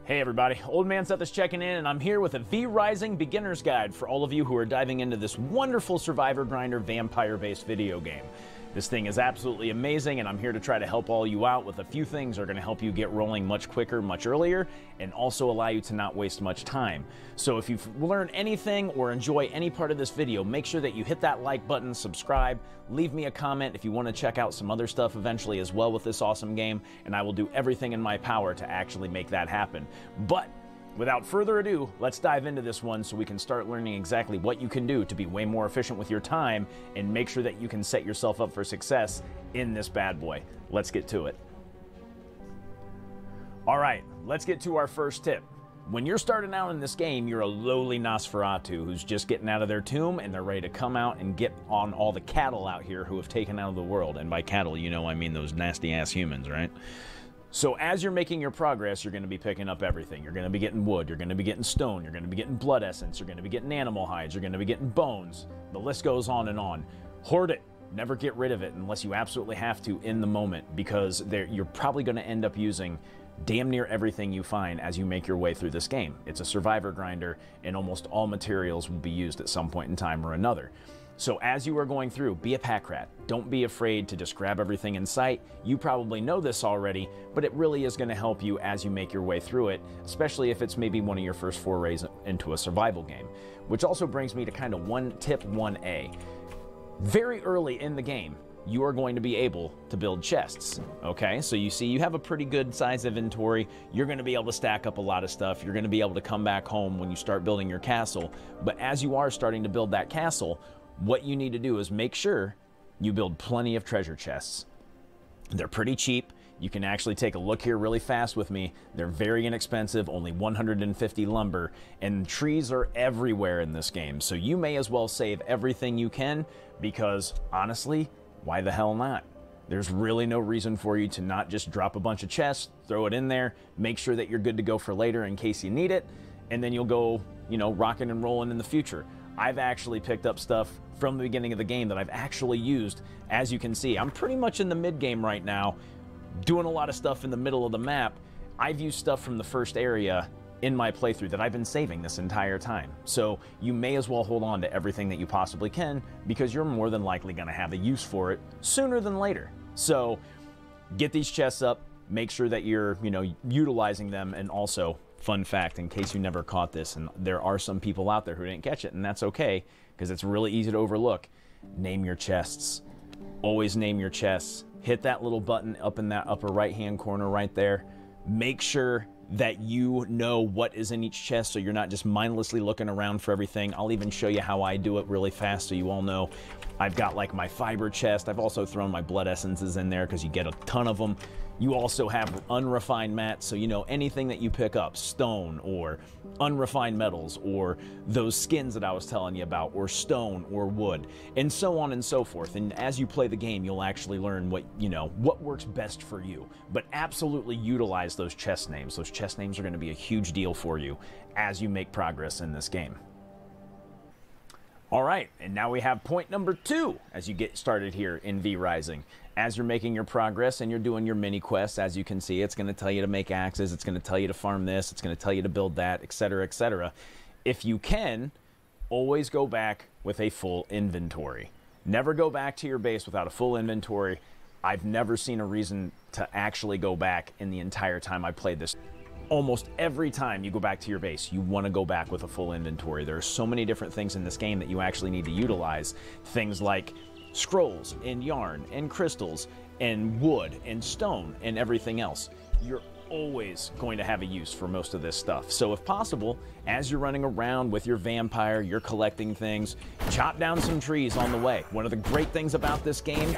Hey everybody, OldManSethus checking in, and I'm here with a V-Rising beginner's guide for all of you who are diving into this wonderful survivor grinder vampire-based video game. This thing is absolutely amazing, and I'm here to try to help all you out with a few things that are going to help you get rolling much quicker, much earlier, and also allow you to not waste much time. So if you've learned anything or enjoy any part of this video, make sure that you hit that like button, subscribe, leave me a comment if you want to check out some other stuff eventually as well with this awesome game, and I will do everything in my power to actually make that happen. But without further ado, let's dive into this one so we can start learning exactly what you can do to be way more efficient with your time and make sure that you can set yourself up for success in this bad boy. Let's get to it. All right, let's get to our first tip. When you're starting out in this game, you're a lowly Nosferatu who's just getting out of their tomb and they're ready to come out and get on all the cattle out here who have taken out of the world. And by cattle, you know I mean those nasty ass humans, right? So as you're making your progress, you're going to be picking up everything. You're going to be getting wood, you're going to be getting stone, you're going to be getting blood essence, you're going to be getting animal hides, you're going to be getting bones. The list goes on and on. Hoard it. Never get rid of it unless you absolutely have to in the moment, because you're probably going to end up using damn near everything you find as you make your way through this game. It's a survivor grinder, and almost all materials will be used at some point in time or another. So as you are going through, be a pack rat. Don't be afraid to just grab everything in sight. You probably know this already, but it really is going to help you as you make your way through it, especially if it's maybe one of your first forays into a survival game. Which also brings me to kind of tip 1A. Very early in the game, you are going to be able to build chests, okay? So you see you have a pretty good size inventory. You're going to be able to stack up a lot of stuff. You're going to be able to come back home when you start building your castle. But as you are starting to build that castle, what you need to do is make sure you build plenty of treasure chests. They're pretty cheap. You can actually take a look here really fast with me. They're very inexpensive, only 150 lumber, and trees are everywhere in this game. So you may as well save everything you can, because honestly, why the hell not? There's really no reason for you to not just drop a bunch of chests, throw it in there, make sure that you're good to go for later in case you need it, and then you'll go, rocking and rolling in the future. I've actually picked up stuff from the beginning of the game that I've actually used. As you can see, I'm pretty much in the mid game right now, doing a lot of stuff in the middle of the map. I've used stuff from the first area in my playthrough that I've been saving this entire time. So you may as well hold on to everything that you possibly can, because you're more than likely going to have a use for it sooner than later. So get these chests up, make sure that you're, utilizing them, and also, fun fact, in case you never caught this, and there are some people out there who didn't catch it, and that's okay, because it's really easy to overlook. Name your chests. Always name your chests. Hit that little button up in that upper right-hand corner right there. Make sure that you know what is in each chest, so you're not just mindlessly looking around for everything. I'll even show you how I do it really fast so you all know. I've got like my fiber chest. I've also thrown my blood essences in there because you get a ton of them. You also have unrefined mats, so anything that you pick up, stone or unrefined metals or those skins that I was telling you about, or stone or wood, and so on and so forth. And as you play the game, you'll actually learn what works best for you. But absolutely utilize those chest names. Those chest names are going to be a huge deal for you as you make progress in this game. All right, and now we have point number 2 as you get started here in V-Rising. As you're making your progress and you're doing your mini quests, as you can see, it's going to tell you to make axes, it's going to tell you to farm this, it's going to tell you to build that, etc., etc. If you can, always go back with a full inventory. Never go back to your base without a full inventory. I've never seen a reason to actually go back in the entire time I played this. Almost every time you go back to your base, you want to go back with a full inventory. There are so many different things in this game that you actually need to utilize. Things like scrolls and yarn and crystals and wood and stone and everything else. You're always going to have a use for most of this stuff. So if possible, as you're running around with your vampire, you're collecting things, chop down some trees on the way. One of the great things about this game,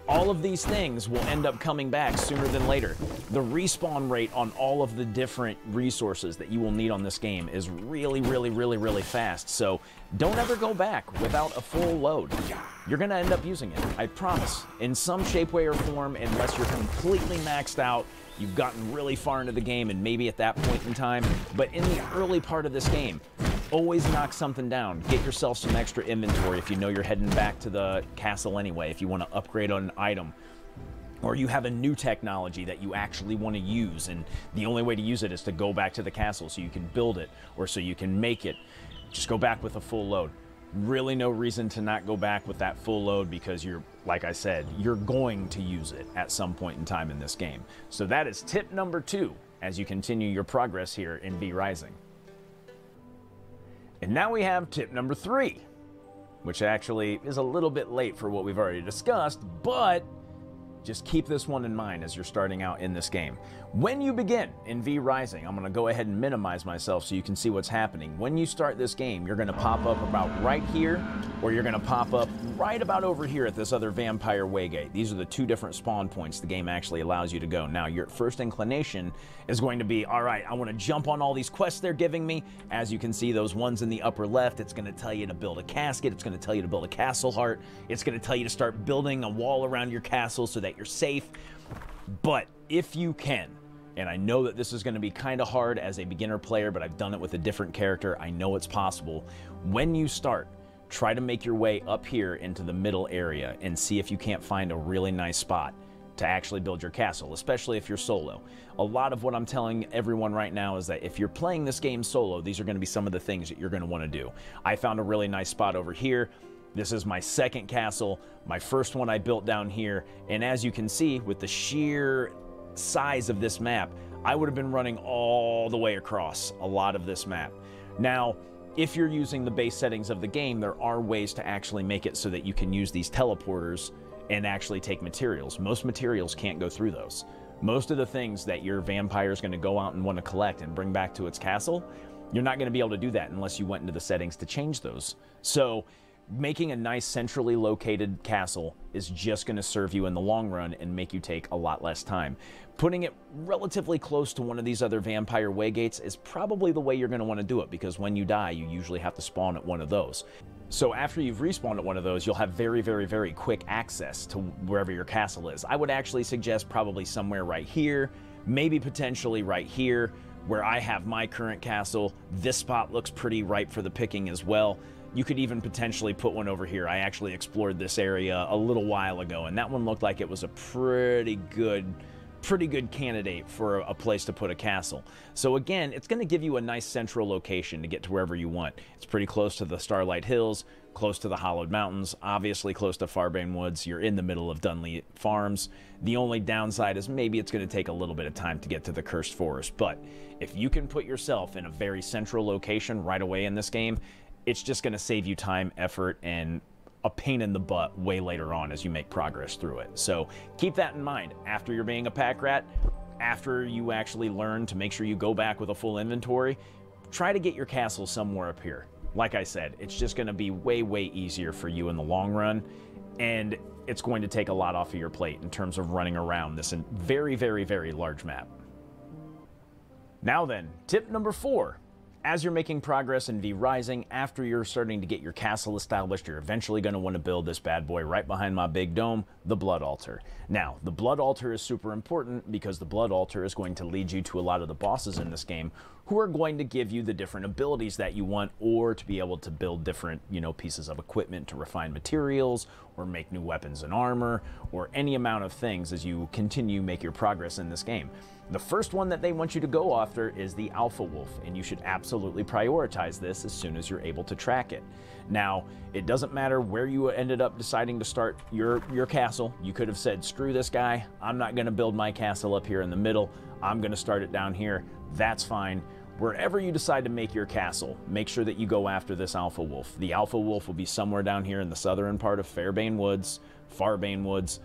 all of these things will end up coming back sooner than later. The respawn rate on all of the different resources that you will need on this game is really, really, really, really fast. So don't ever go back without a full load. You're going to end up using it, I promise, in some shape, way, or form, unless you're completely maxed out, you've gotten really far into the game, and maybe at that point in time. But in the early part of this game, always knock something down. Get yourself some extra inventory if you know you're heading back to the castle anyway, if you want to upgrade on an item. or you have a new technology that you actually want to use, and the only way to use it is to go back to the castle so you can build it or so you can make it, just go back with a full load. Really no reason to not go back with that full load, because you're, like I said, you're going to use it at some point in time in this game. So that is tip number 2 as you continue your progress here in V Rising. And now we have tip number 3, which actually is a little bit late for what we've already discussed, but just keep this one in mind as you're starting out in this game. When you begin in V Rising, I'm going to go ahead and minimize myself so you can see what's happening. When you start this game, you're going to pop up about right here, or you're going to pop up right about over here at this other vampire waygate. These are the 2 different spawn points the game actually allows you to go. Now, your first inclination is going to be, all right, I want to jump on all these quests they're giving me. As you can see, those ones in the upper left, it's going to tell you to build a casket. It's going to tell you to build a castle heart. It's going to tell you to start building a wall around your castle so that you're safe. But if you can, and I know that this is going to be kind of hard as a beginner player, but I've done it with a different character. I know it's possible. When you start, try to make your way up here into the middle area and see if you can't find a really nice spot to actually build your castle, especially if you're solo. A lot of what I'm telling everyone right now is that if you're playing this game solo, these are going to be some of the things that you're going to want to do. I found a really nice spot over here. This is my second castle. My first one I built down here, and as you can see, with the sheer size of this map, I would have been running all the way across a lot of this map. Now, if you're using the base settings of the game, there are ways to actually make it so that you can use these teleporters and actually take materials. Most materials can't go through those. Most of the things that your vampire is going to go out and want to collect and bring back to its castle, you're not going to be able to do that unless you went into the settings to change those. So making a nice centrally located castle is just going to serve you in the long run and make you take a lot less time. Putting it relatively close to one of these other vampire waygates is probably the way you're going to want to do it, because when you die, you usually have to spawn at one of those. So after you've respawned at one of those, you'll have very, very, very quick access to wherever your castle is. I would actually suggest probably somewhere right here, maybe potentially right here, where I have my current castle. This spot looks pretty ripe for the picking as well. You could even potentially put one over here. I actually explored this area a little while ago, and that one looked like it was a pretty good candidate for a place to put a castle. So again, it's going to give you a nice central location to get to wherever you want. It's pretty close to the Starlight Hills, close to the Hollowed Mountains, obviously close to Farbane Woods. You're in the middle of Dunley Farms. The only downside is maybe it's going to take a little bit of time to get to the Cursed Forest, but if you can put yourself in a very central location right away in this game, it's just going to save you time, effort, and a pain in the butt way later on as you make progress through it. So keep that in mind. After you're being a pack rat, after you actually learn to make sure you go back with a full inventory, try to get your castle somewhere up here. Like I said, it's just going to be way, way easier for you in the long run, and it's going to take a lot off of your plate in terms of running around this very, very, very large map. Now then, tip number 4. As you're making progress in V Rising, after you're starting to get your castle established, you're eventually going to want to build this bad boy right behind my big dome, the Blood Altar. Now, the Blood Altar is super important because the Blood Altar is going to lead you to a lot of the bosses in this game who are going to give you the different abilities that you want, or to be able to build different, pieces of equipment to refine materials, or make new weapons and armor, or any amount of things as you continue make your progress in this game. The first one that they want you to go after is the Alpha Wolf, and you should absolutely prioritize this as soon as you're able to track it. Now, it doesn't matter where you ended up deciding to start your castle. You could have said, screw this guy, I'm not going to build my castle up here in the middle, I'm going to start it down here. That's fine. Wherever you decide to make your castle, make sure that you go after this Alpha Wolf. The Alpha Wolf will be somewhere down here in the southern part of Farbane Woods,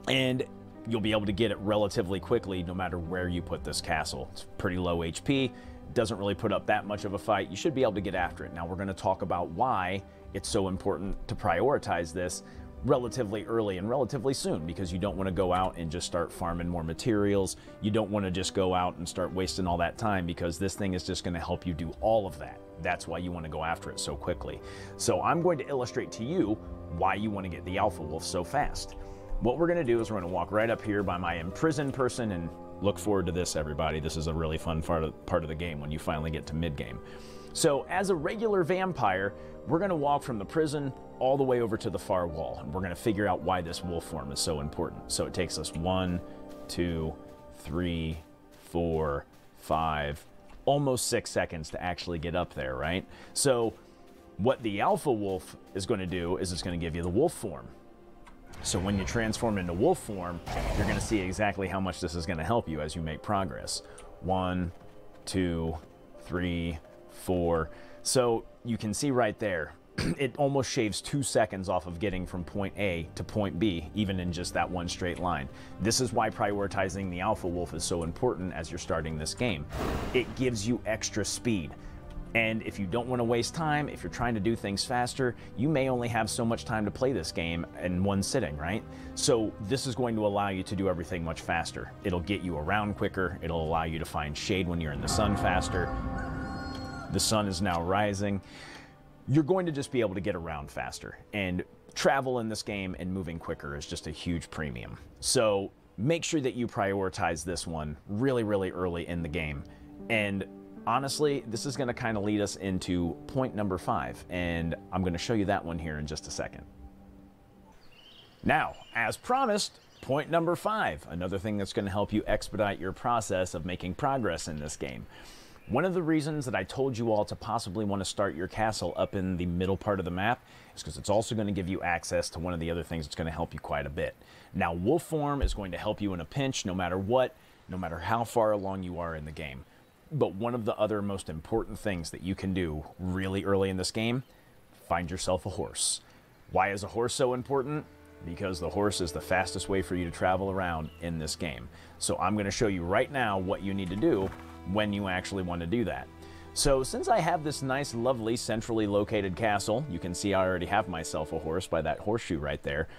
and you'll be able to get it relatively quickly no matter where you put this castle. It's pretty low HP, doesn't really put up that much of a fight. You should be able to get after it. Now we're going to talk about why it's so important to prioritize this relatively early and relatively soon, because you don't want to go out and just start farming more materials. You don't want to just go out and start wasting all that time, because this thing is just going to help you do all of that. That's why you want to go after it so quickly. So I'm going to illustrate to you why you want to get the Alpha Wolf so fast. What we're going to do is we're going to walk right up here by my imprisoned person, and look forward to this, everybody. This is a really fun part of the game when you finally get to mid-game. So as a regular vampire, we're going to walk from the prison all the way over to the far wall, and we're going to figure out why this wolf form is so important. So it takes us 1, 2, 3, 4, 5, almost 6 seconds to actually get up there, right? So what the alpha wolf is going to do is it's going to give you the wolf form. So when you transform into wolf form, you're going to see exactly how much this is going to help you as you make progress. 1, 2, 3, 4. So you can see right there, it almost shaves 2 seconds off of getting from point A to point B, even in just that one straight line. This is why prioritizing the alpha wolf is so important as you're starting this game. It gives you extra speed. And if you don't want to waste time, if you're trying to do things faster, you may only have so much time to play this game in one sitting, right? So this is going to allow you to do everything much faster. It'll get you around quicker. It'll allow you to find shade when you're in the sun faster. The sun is now rising. You're going to just be able to get around faster. And travel in this game and moving quicker is just a huge premium. So make sure that you prioritize this one really, really early in the game. And honestly, this is going to kind of lead us into point number 5, and I'm going to show you that one here in just a second. Now, as promised, point number 5, another thing that's going to help you expedite your process of making progress in this game. One of the reasons that I told you all to possibly want to start your castle up in the middle part of the map is because it's also going to give you access to one of the other things that's going to help you quite a bit. Now, wolf form is going to help you in a pinch no matter what, no matter how far along you are in the game. But one of the other most important things that you can do really early in this game, find yourself a horse. Why is a horse so important? Because the horse is the fastest way for you to travel around in this game. So I'm going to show you right now what you need to do when you actually want to do that. So since I have this nice, lovely, centrally located castle, you can see I already have myself a horse by that horseshoe right there.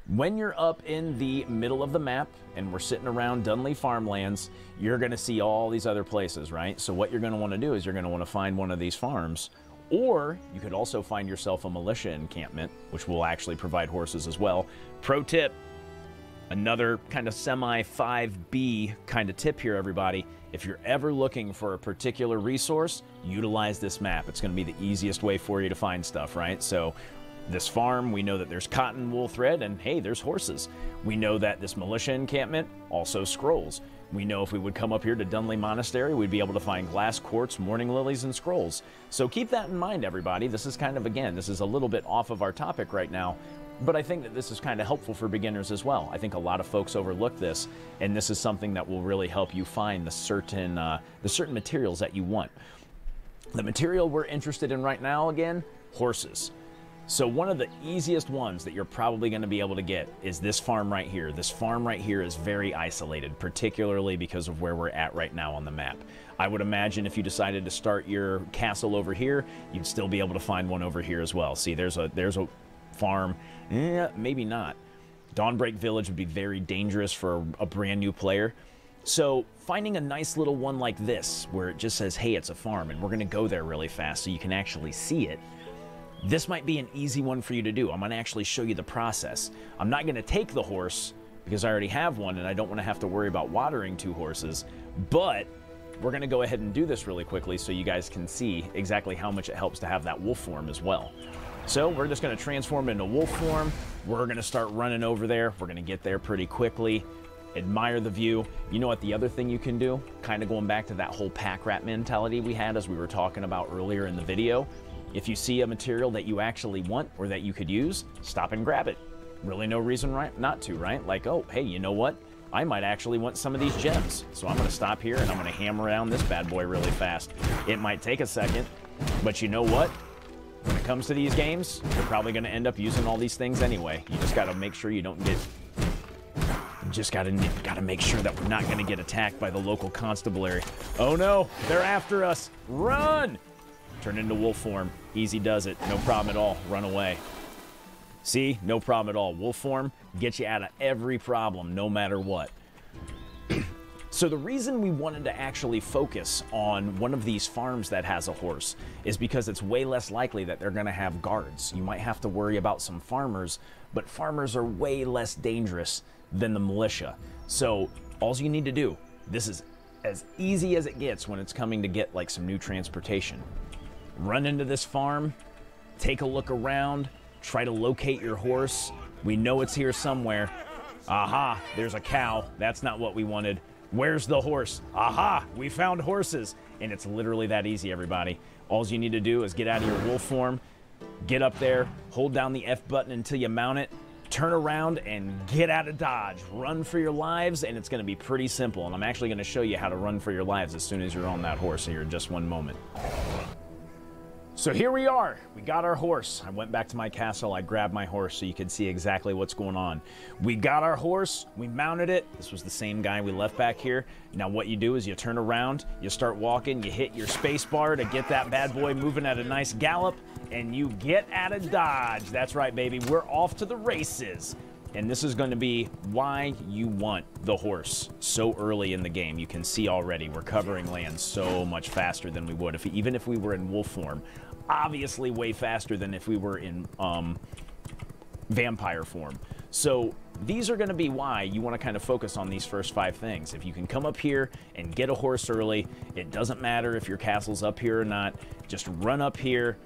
When you're up in the middle of the map and we're sitting around Dunley Farmlands, you're going to see all these other places, right? So what you're going to want to do is you're going to want to find one of these farms, or you could also find yourself a militia encampment, which will actually provide horses as well. Pro tip, another kind of semi 5B kind of tip here, everybody. If you're ever looking for a particular resource, utilize this map. It's going to be the easiest way for you to find stuff, right? So this farm, we know that there's cotton, wool, thread, and hey, there's horses. We know that this militia encampment, also scrolls. We know if we would come up here to Dunley Monastery, we'd be able to find glass, quartz, morning lilies, and scrolls. So keep that in mind, everybody. This is kind of, again, this is a little bit off of our topic right now, but I think that this is kind of helpful for beginners as well. I think a lot of folks overlook this, and this is something that will really help you find the certain materials that you want. The material we're interested in right now, again, horses. So one of the easiest ones that you're probably going to be able to get is this farm right here. This farm right here is very isolated, particularly because of where we're at right now on the map. I would imagine if you decided to start your castle over here, you'd still be able to find one over here as well. See, there's a farm. Maybe not. Dawnbreak Village would be very dangerous for a brand new player. So finding a nice little one like this, where it just says, hey, it's a farm, and we're going to go there really fast so you can actually see it. This might be an easy one for you to do. I'm going to actually show you the process. I'm not going to take the horse because I already have one and I don't want to have to worry about watering 2 horses, but we're going to go ahead and do this really quickly so you guys can see exactly how much it helps to have that wolf form as well. So we're just going to transform into wolf form. We're going to start running over there. We're going to get there pretty quickly. Admire the view. You know what the other thing you can do? Kind of going back to that whole pack rat mentality we had as we were talking about earlier in the video. If you see a material that you actually want or that you could use, stop and grab it. Really no reason not to, right? Like, oh, hey, you know what? I might actually want some of these gems. So I'm going to stop here and I'm going to hammer around this bad boy really fast. It might take a second, but you know what? When it comes to these games, you're probably going to end up using all these things anyway. You just got to make sure you don't get... Just got to make sure that we're not going to get attacked by the local constabulary. Oh no, they're after us. Run! Turn into wolf form. Easy does it. No problem at all. Run away. See? No problem at all. Wolf form gets you out of every problem, no matter what. So the reason we wanted to actually focus on one of these farms that has a horse is because it's way less likely that they're going to have guards. You might have to worry about some farmers, but farmers are way less dangerous than the militia. So all you need to do, this is as easy as it gets when it's coming to get like some new transportation. run into this farm, take a look around, try to locate your horse. We know it's here somewhere. Aha, there's a cow. That's not what we wanted. Where's the horse? Aha, we found horses. And it's literally that easy, everybody. All you need to do is get out of your wolf form, get up there, hold down the F button until you mount it, turn around and get out of dodge. Run for your lives, and it's going to be pretty simple. And I'm actually going to show you how to run for your lives as soon as you're on that horse here in just one moment. So here we are. We got our horse. I went back to my castle. I grabbed my horse so you can see exactly what's going on. We got our horse. We mounted it. This was the same guy we left back here. Now what you do is you turn around, you start walking, you hit your space bar to get that bad boy moving at a nice gallop, and you get out of dodge. That's right, baby. We're off to the races. And this is going to be why you want the horse so early in the game. You can see already we're covering land so much faster than we would even if we were in wolf form. Obviously way faster than if we were in vampire form. So these are going to be why you want to kind of focus on these first 5 things. If you can come up here and get a horse early, it doesn't matter if your castle's up here or not. Just run up here.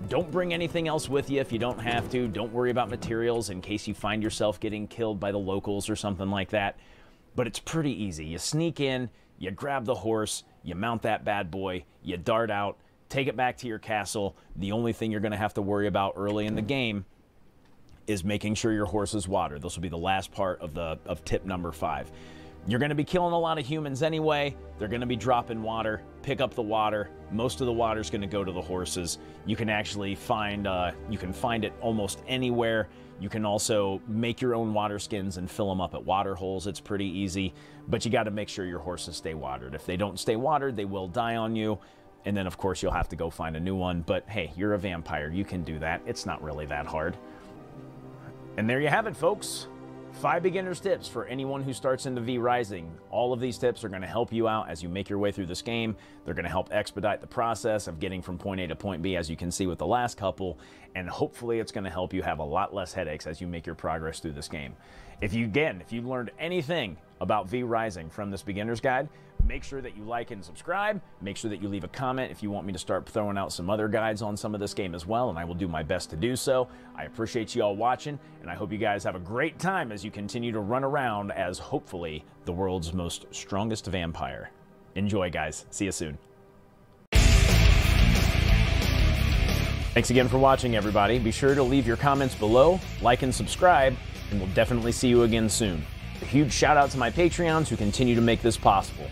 Don't bring anything else with you if you don't have to. Don't worry about materials in case you find yourself getting killed by the locals or something like that. But it's pretty easy. You sneak in, you grab the horse, you mount that bad boy, you dart out, take it back to your castle. The only thing you're going to have to worry about early in the game is making sure your horse is watered. This will be the last part of tip number 5. You're going to be killing a lot of humans anyway. They're going to be dropping water. Pick up the water. Most of the water is going to go to the horses. You can actually find it almost anywhere. You can also make your own water skins and fill them up at water holes. It's pretty easy, but you got to make sure your horses stay watered. If they don't stay watered, they will die on you. And then, of course, you'll have to go find a new one. But hey, you're a vampire. You can do that. It's not really that hard. And there you have it, folks. 5 beginner's tips for anyone who starts into V Rising. All of these tips are going to help you out as you make your way through this game. They're going to help expedite the process of getting from point A to point B, as you can see with the last couple. And hopefully it's going to help you have a lot less headaches as you make your progress through this game. If you learned anything about V Rising from this beginner's guide, make sure that you like and subscribe. Make sure that you leave a comment if you want me to start throwing out some other guides on some of this game as well, and I will do my best to do so. I appreciate you all watching, and I hope you guys have a great time as you continue to run around as hopefully the world's most strongest vampire. Enjoy, guys. See you soon. Thanks again for watching, everybody. Be sure to leave your comments below, like and subscribe, and we'll definitely see you again soon. A huge shout out to my Patreons who continue to make this possible.